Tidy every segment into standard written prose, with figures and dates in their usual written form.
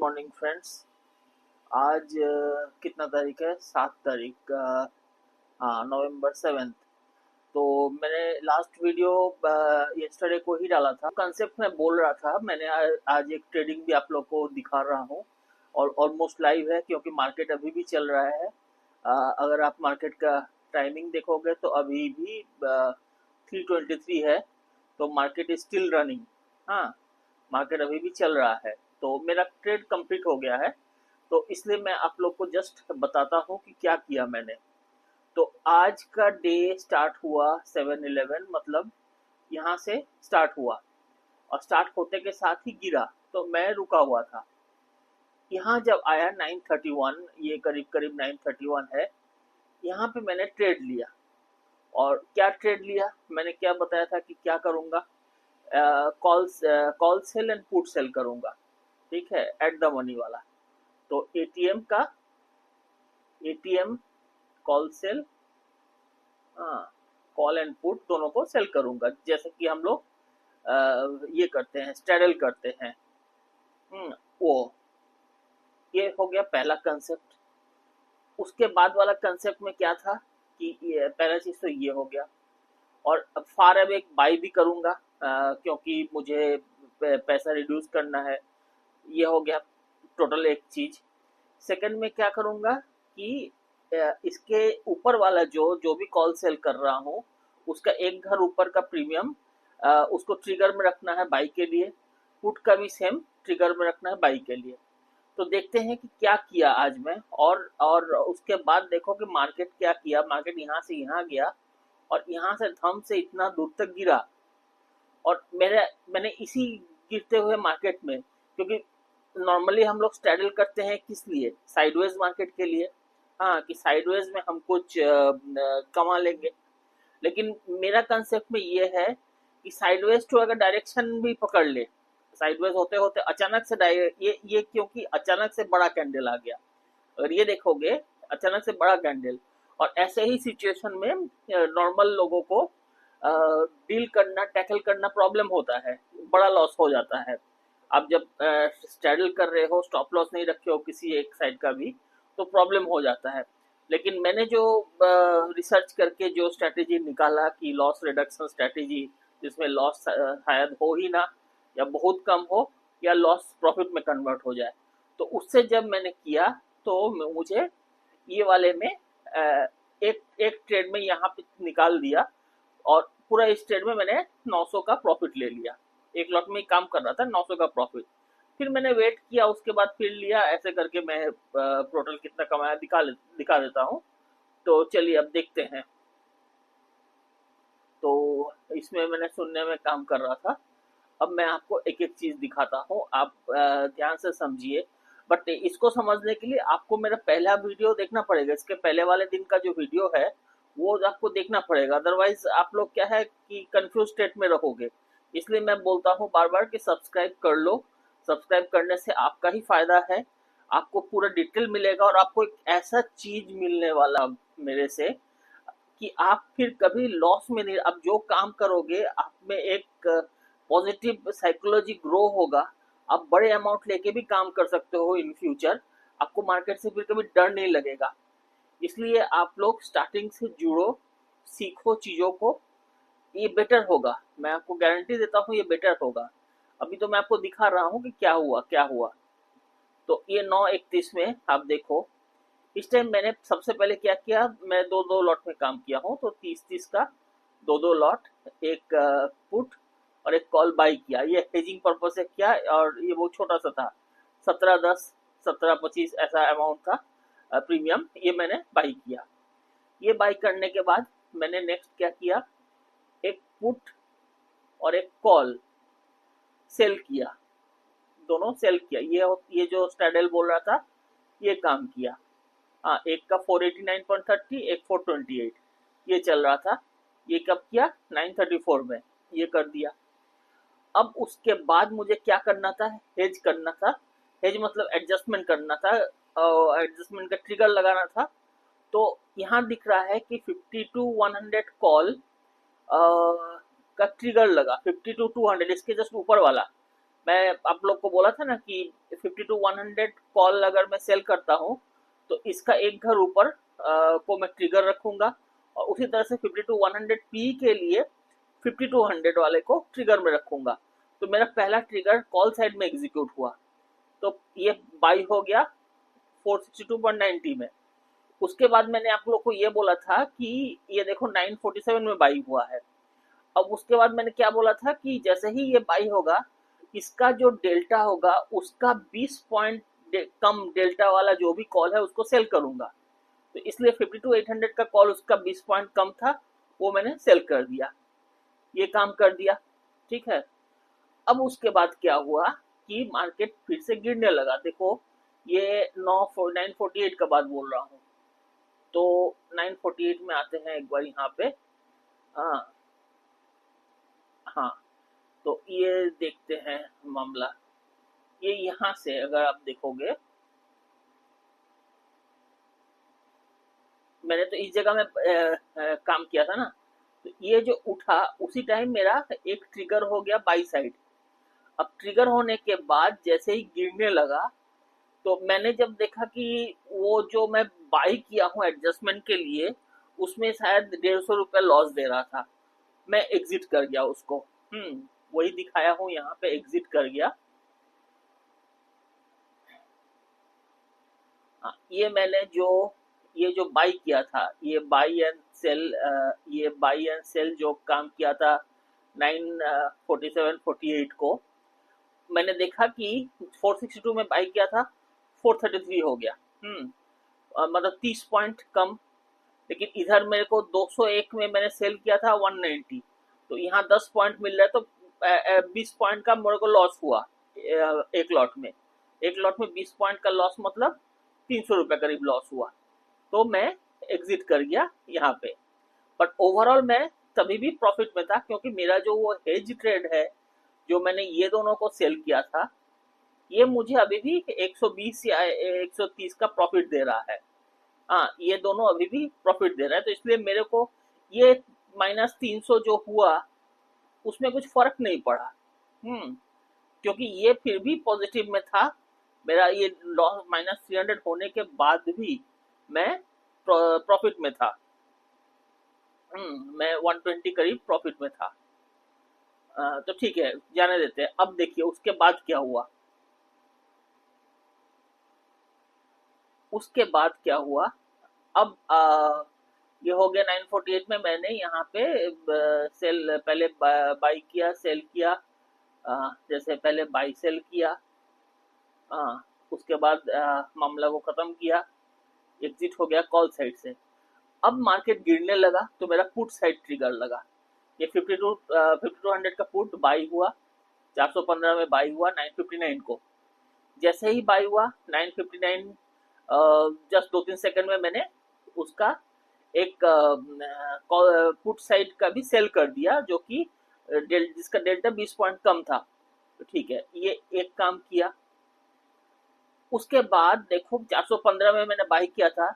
Morning friends. आज कितना तारीख है? 7 तारीख, नवंबर 7। तो मैंने लास्ट वीडियो यस्टरडे को ही डाला था। कंसेप्ट में बोल रहा था। मैंने आज एक ट्रेडिंग भी आप लोग को दिखा रहा हूँ और ऑलमोस्ट लाइव है क्योंकि मार्केट अभी भी चल रहा है। अगर आप मार्केट का टाइमिंग देखोगे तो अभी भी 3:23 है, तो मार्केट इज स्टिल रनिंग। हाँ, मार्केट अभी भी चल रहा है। तो मेरा ट्रेड कंप्लीट हो गया है, तो इसलिए मैं आप लोग को जस्ट बताता हूँ कि क्या किया मैंने। तो आज का डे स्टार्ट हुआ 7-11, मतलब यहाँ से स्टार्ट हुआ और स्टार्ट होते के साथ ही गिरा, तो मैं रुका हुआ था। यहाँ जब आया 9:31, ये करीब करीब 9:31 है, यहाँ पे मैंने ट्रेड लिया। और क्या ट्रेड लिया, मैंने क्या बताया था कि क्या करूँगा? Call sell and put sell करूँगा, ठीक है, एट द मनी वाला। तो एटीएम कॉल सेल, हाँ, कॉल एंड पुट दोनों को सेल करूंगा, जैसे कि हम लोग ये करते हैं, स्ट्रैडल करते हैं। वो ये हो गया पहला कंसेप्ट। उसके बाद वाला कंसेप्ट में क्या था कि ये पहला चीज तो ये हो गया। और अब फार अब एक बाई भी करूंगा, क्योंकि मुझे पैसा रिड्यूस करना है। ये हो गया टोटल एक चीज। सेकंड में क्या करूंगा कि इसके ऊपर वाला जो जो भी कॉल सेल कर रहा हूँ, उसका एक घर ऊपर का प्रीमियम उसको ट्रिगर में रखना है बाई के लिए। पुट का भी सेम ट्रिगर में रखना है बाई के लिए। तो देखते हैं कि क्या किया आज मैं। और उसके बाद देखो कि मार्केट क्या किया। मार्केट यहाँ से यहाँ गया और यहाँ से धम से इतना दूर तक गिरा। और मैंने इसी गिरते हुए मार्केट में, क्योंकि नॉर्मली हम लोग स्ट्रैडल करते हैं किस लिए? साइडवेज मार्केट के लिए। हाँ, कि साइडवेज में हम कुछ कमा लेंगे। लेकिन मेरा कंसेप्ट में ये है कि साइडवेज तो अगर डायरेक्शन भी पकड़ ले, साइडवेज होते होते अचानक से ये क्योंकि अचानक से बड़ा कैंडल आ गया, अगर ये देखोगे, अचानक से बड़ा कैंडल। और ऐसे ही सिचुएशन में नॉर्मल लोगों को डील करना, टैकल करना प्रॉब्लम होता है, बड़ा लॉस हो जाता है। आप जब स्ट्रैडल कर रहे हो, स्टॉप लॉस नहीं रखे हो किसी एक साइड का भी, तो प्रॉब्लम हो जाता है। लेकिन मैंने जो रिसर्च करके जो स्ट्रैटेजी निकाला कि लॉस रिडक्शन स्ट्रैटेजी, जिसमें लॉस शायद हो ही ना, या बहुत कम हो, या लॉस प्रॉफिट में कन्वर्ट हो जाए, तो उससे जब मैंने किया तो मुझे ये वाले में एक एक ट्रेड में यहाँ पे निकाल दिया। और पूरा इस ट्रेड में मैंने 900 का प्रॉफिट ले लिया। एक लॉट में काम कर रहा था, 900 का प्रॉफिट। फिर मैंने वेट किया, उसके बाद फिर लिया। ऐसे करके मैं टोटल कितना कमाया दिखा देता हूँ। तो चलिए अब देखते हैं। तो इसमें मैंने शून्य में काम कर रहा था। अब मैं आपको एक एक चीज दिखाता हूँ, आप ध्यान से समझिए। बट इसको समझने के लिए आपको मेरा पहला वीडियो देखना पड़ेगा। इसके पहले वाले दिन का जो वीडियो है वो आपको देखना पड़ेगा, अदरवाइज आप लोग क्या है कि कंफ्यूज स्टेट में रहोगे। इसलिए मैं बोलता हूँ बार बार कि सब्सक्राइब कर लो। सब्सक्राइब करने से आपका ही फायदा है, आपको पूरा डिटेल मिलेगा और आपको एक ऐसा चीज मिलने वाला मेरे से कि आप फिर कभी लॉस में नहीं। अब जो काम करोगे, आप में एक पॉजिटिव साइकोलॉजी ग्रो होगा। आप बड़े अमाउंट लेके भी काम कर सकते हो इन फ्यूचर। आपको मार्केट से फिर कभी डर नहीं लगेगा। इसलिए आप लोग स्टार्टिंग से जुड़ो, सीखो चीजों को, ये बेटर होगा। मैं आपको गारंटी देता हूँ ये बेटर होगा। अभी तो मैं आपको दिखा रहा हूँ कि क्या हुआ क्या हुआ। तो ये 9:31 में आप देखो, इस टाइम मैंने सबसे पहले क्या किया, मैं दो दो लॉट में काम किया हूँ, तो 30-30 का दो दो लॉट, एक पुट और एक कॉल बाई किया। ये हेजिंग पर्पज से किया और ये बहुत छोटा सा था, 17-10, 17-25 ऐसा अमाउंट था प्रीमियम। ये मैंने बाई किया। ये बाई करने के बाद मैंने नेक्स्ट क्या किया, एक पुट और एक कॉल सेल किया, दोनों सेल किया। ये जो स्ट्रैडल बोल रहा था, ये काम किया। हाँ, एक का 489.30, एक 428, ये चल रहा था। ये कब किया? 9:34 में ये कर दिया। अब उसके बाद मुझे क्या करना था? हेज करना था। हेज मतलब एडजस्टमेंट करना था, एडजस्टमेंट का ट्रिगर लगाना था। तो यहाँ दिख रहा है कि 50 to 100 कॉल का ट्रिगर लगा, 50 to 200, इसके जस्ट ऊपर वाला मैं आप लोग को बोला था ना कि 50 to 100 कॉल अगर मैं सेल करता हूँ तो इसका एक घर ऊपर को मैं ट्रिगर रखूंगा, और उसी तरह से 50 to 100 पी के लिए 50 to 100 वाले को ट्रिगर में रखूंगा। तो मेरा पहला ट्रिगर कॉल साइड में एग्जीक्यूट हुआ, तो ये बाई हो गया 462.90 में। उसके बाद मैंने आप लोग को ये बोला था कि ये देखो 947 में बाई हुआ है। अब उसके बाद मैंने क्या बोला था कि जैसे ही ये बाई होगा, इसका जो डेल्टा होगा उसका 20 पॉइंट कम डेल्टा वाला जो भी कॉल है उसको सेल करूंगा। तो इसलिए 50 to 800 का कॉल उसका 20 पॉइंट कम था, वो मैंने सेल कर दिया, ये काम कर दिया। ठीक है। अब उसके बाद क्या हुआ कि मार्केट फिर से गिरने लगा। देखो ये 948 का बात बोल रहा हूँ, तो 948 में आते हैं एक बार यहाँ पे। हाँ हाँ, तो ये देखते हैं मामला। ये यहाँ से अगर आप देखोगे, मैंने तो इस जगह में काम किया था ना, तो ये जो उठा उसी टाइम मेरा एक ट्रिगर हो गया बाई साइड। अब ट्रिगर होने के बाद जैसे ही गिरने लगा, तो मैंने जब देखा कि वो जो मैं बाई किया हूँ एडजस्टमेंट के लिए, उसमें शायद 150 रुपये लॉस दे रहा था, मैं एग्जिट कर गया उसको। वही दिखाया हूँ यहाँ पे, एग्जिट कर गया। हाँ, ये जो बाई किया था, ये बाई एंड सेल, ये बाई एंड सेल जो काम किया था 947-48 को, मैंने देखा कि 462 में बाई किया था, 433 हो गया। मतलब 30 पॉइंट कम। लेकिन इधर मेरे को 201 में मैंने सेल किया था 190, तो यहाँ 10 पॉइंट मिल रहा है, तो 20 पॉइंट का मेरे को लॉस हुआ एक लॉट में। एक लॉट में 20 पॉइंट का लॉस मतलब 300 रुपये करीब लॉस हुआ। तो मैं एग्जिट कर गया यहाँ पे। बट ओवरऑल मैं तभी भी प्रॉफिट में था, क्योंकि मेरा जो वो हेज ट्रेड है, जो मैंने ये दोनों को सेल किया था, ये मुझे अभी भी 120 या 130 का प्रॉफिट दे रहा है। हाँ, ये दोनों अभी भी प्रॉफिट दे रहा है, तो इसलिए मेरे को ये -300 जो हुआ उसमें कुछ फर्क नहीं पड़ा। क्योंकि ये फिर भी पॉजिटिव में था। मेरा ये लॉस -300 होने के बाद भी मैं प्रॉफिट में था। मैं 120 करीब प्रॉफिट में था। तो ठीक है, जाने देते हैं। अब देखिए उसके बाद क्या हुआ। उसके बाद क्या हुआ, अब ये हो गया 948 में मैंने यहाँ पे सेल पहले बाई किया, सेल किया। जैसे पहले बाई सेल किया, उसके बाद मामला को खत्म किया, एग्जिट हो गया कॉल साइड से। अब मार्केट गिरने लगा तो मेरा पुट साइड ट्रिगर लगा। ये 52 का पुट बाई हुआ, 415 में बाई हुआ 959 को। जैसे ही बाई हुआ 959, जस्ट 2-3 सेकंड में मैंने उसका एक पुट साइड का भी सेल कर दिया, जो कि जिसका डेल्टा 20 पॉइंट कम था। तो ठीक है, ये एक काम किया। उसके बाद देखो 415 में मैंने बाई किया था।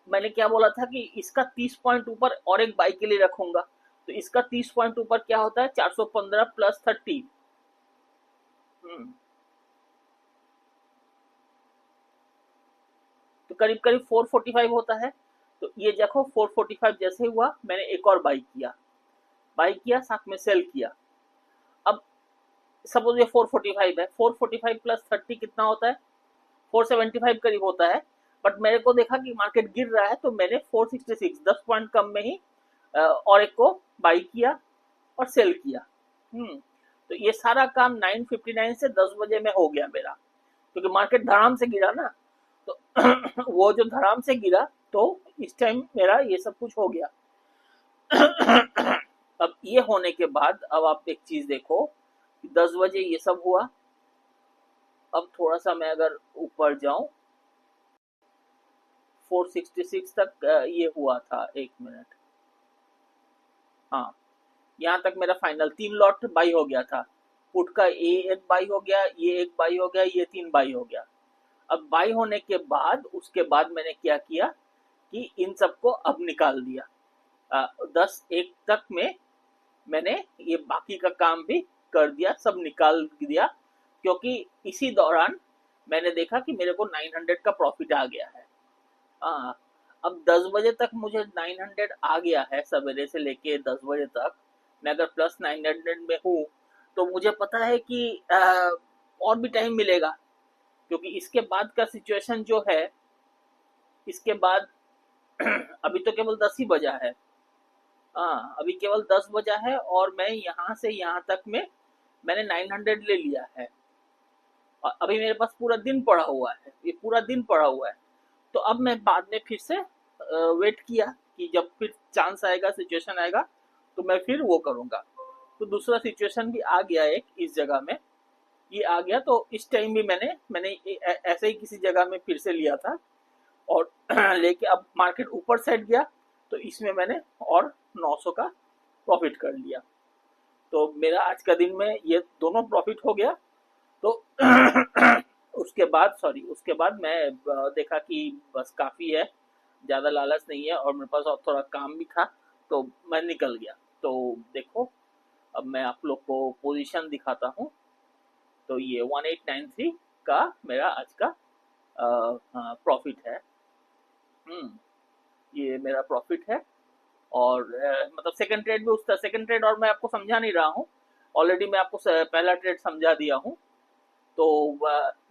मैंने क्या बोला था कि इसका 30 पॉइंट ऊपर और एक बाई के लिए रखूंगा। तो इसका 30 पॉइंट ऊपर क्या होता है, 415 + 30। तो करीब करीब 445 होता है। तो ये देखो 445 जैसे हुआ, मैंने एक और बाई किया साथ में सेल किया। अब सपोज ये 445 है, 445 + 30 कितना होता है, 475 करीब होता है। बट मेरे को देखा कि मार्केट गिर रहा है, तो मैंने 466, 10 पॉइंट कम में ही और एक को बाई किया और सेल किया। तो ये सारा काम 9:59 से 10 बजे में हो गया मेरा, क्योंकि मार्केट धड़ाम से गिरा ना। तो वो जो धड़ाम से गिरा, तो इस टाइम मेरा ये सब कुछ हो गया। अब ये होने के बाद अब आप एक चीज देखो, 10 बजे ये सब हुआ। अब थोड़ा सा मैं अगर ऊपर जाऊं, 466 तक ये हुआ था, 1 मिनट। हाँ, यहाँ तक मेरा फाइनल 3 लॉट बाई हो गया था। पुट का ए एक बाई हो गया, ये एक बाई हो गया, ये 3 बाई हो गया। अब बाई होने के बाद उसके बाद मैंने क्या किया कि इन सबको अब निकाल दिया। 10-1 तक में मैंने ये बाकी का काम भी कर दिया, सब निकाल दिया, क्योंकि इसी दौरान मैंने देखा कि मेरे को 900 का प्रॉफिट आ गया है। हाँ, अब 10 बजे तक मुझे 900 आ गया है, सवेरे से लेके 10 बजे तक मैं अगर प्लस 900 में हूँ, तो मुझे पता है कि और भी टाइम मिलेगा, क्योंकि इसके बाद का सिचुएशन जो है, इसके बाद अभी तो केवल 10 ही बजा है। हाँ, अभी केवल 10 बजा है और मैं यहाँ से यहाँ तक में मैंने 900 ले लिया है, और अभी मेरे पास पूरा दिन पड़ा हुआ है, ये पूरा दिन पड़ा हुआ है। तो अब मैं बाद में फिर से वेट किया कि जब फिर चांस आएगा, सिचुएशन आएगा, तो मैं फिर वो करूंगा। तो दूसरा सिचुएशन भी आ गया एक इस जगह में, ये आ गया, तो इस टाइम भी मैंने मैंने ऐसे ही किसी जगह में फिर से लिया था, और लेके अब मार्केट ऊपर साइड गया, तो इसमें मैंने और 900 का प्रॉफिट कर लिया। तो मेरा आज का दिन में ये दोनों प्रॉफिट हो गया। तो उसके बाद मैं देखा कि बस काफी है, ज्यादा लालच नहीं है, और मेरे पास और थोड़ा काम भी था, तो मैं निकल गया। तो देखो, अब मैं आप लोग को पोजीशन दिखाता हूँ। तो ये 1893 का मेरा आज का प्रॉफिट है। ये मेरा प्रॉफिट है। और मतलब सेकंड ट्रेड भी उसका सेकंड ट्रेड, और मैं आपको समझा नहीं रहा हूँ, ऑलरेडी मैं आपको पहला ट्रेड समझा दिया हूँ। तो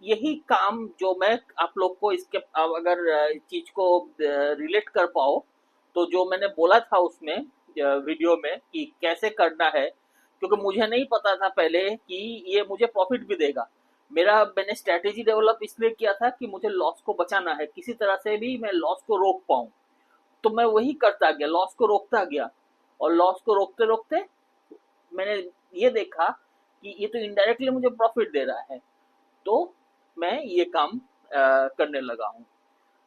यही काम जो मैं आप लोग को इसके, अगर इस चीज को रिलेट कर पाओ, तो जो मैंने बोला था उसमें वीडियो में कि कैसे करना है, क्योंकि मुझे नहीं पता था पहले कि ये मुझे प्रॉफिट भी देगा। मैंने स्ट्रेटेजी डेवलप इसलिए किया था कि मुझे लॉस को बचाना है, किसी तरह से भी मैं लॉस को रोक पाऊं। तो मैं वही करता गया, लॉस को रोकता गया, और लॉस को रोकते रोकते मैंने ये देखा कि ये तो इनडायरेक्टली मुझे प्रॉफिट दे रहा है, तो मैं ये काम करने लगा हूँ।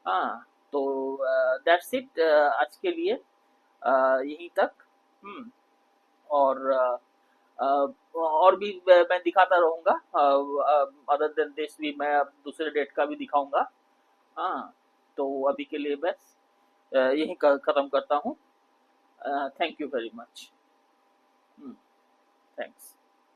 हाँ, तो दैट्स इट आज के लिए, यहीं तक। और और भी मैं दिखाता रहूंगा, अदर देन दिस भी मैं अब दूसरे डेट का भी दिखाऊंगा। हाँ, तो अभी के लिए बस यही खत्म करता हूँ। Thank you very much. Thanks.